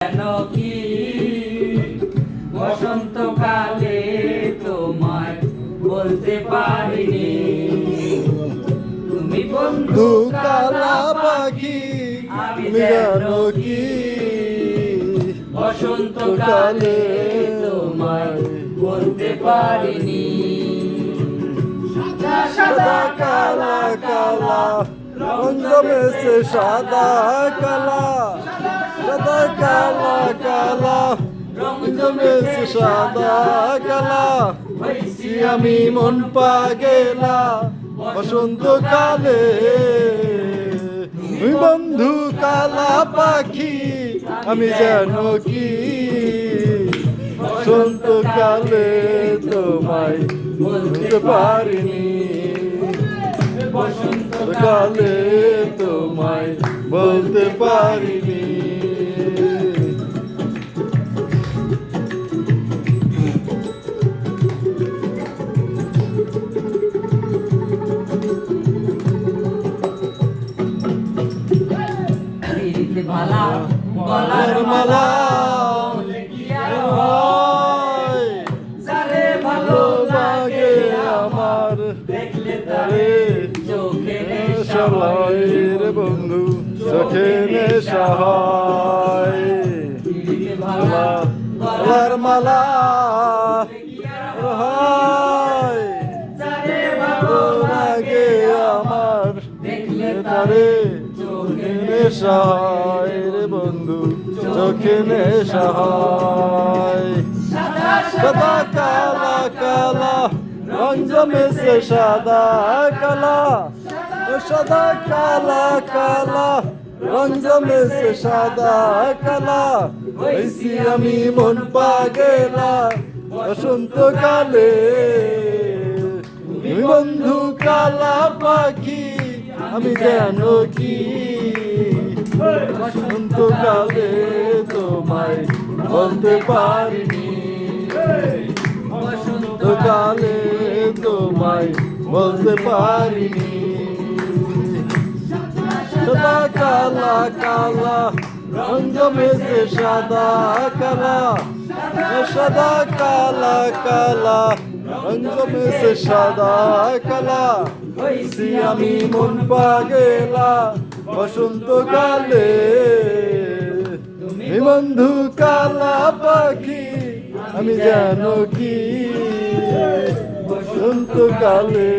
কেন কি বসন্তকালে তোমায় বলতে পারিনি, তুমি বন্ধু কালা পাখি আমি তুমি জানো কি বসন্তকালে তোমায় বলতে পারিনি। সাদা কালা কালা রঙ জমেছে সাদা কালা, সাদা কালা কালা রঙ জমেছে সাদা কালা, হইছি আমি মন পাগেলা বসন্তকালে। তুই বন্ধু কালা পাখি আমি জানো কি বসন্তকালে তোমায় বলতে পারিনি, বসন্তকালে তোমায় বলতে পারিনি। মালা গলার মালা যারে ভালো লাগে আমার দেখলে তারে চোখে নেশা হয় রে বন্ধু চোখে নেশা হয়। মালা গলার মালা হয় যারে ভালো লাগে আমার দেখলে তারে চোখে নেশা হয় রে বন্ধু চোখে নেশা হয়। সাদা কালা কালা রঙ জমেছে সাদা কালা, সাদা কালা কালা রঙ জমেছে সাদা কালা, হইছি আমি মন পাগেলা বসন্তকালে। তুমি বন্ধু কালা পাখি আমি জানো কি বসন্তকালে তোমায় বলতে পারিনি, বসন্তকালে তোমায় বলতে পারিনি। সাদা কালা কালা রঙ জমেছে সাদা কালা, সাদা কালা কালা রঙ জমেছে সাদা কালা, হইছি আমি মন পাগেলা বসন্তকালে। তুমি বন্ধু কালা পাখি আমি জানো কি বসন্তকালে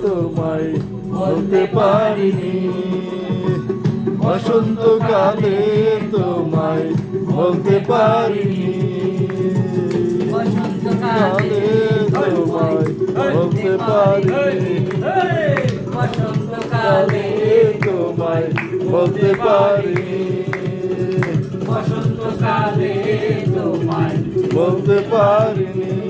তোমায় বলতে পারিনি, বসন্তকালে তোমায় বলতে পারিনি, বসন্তকালে তোমায় বলতে পারিনি, বসন্তকালে তোমায় বলতে পারিনি, বসন্তকালে তোমায় বলতে পারিনি।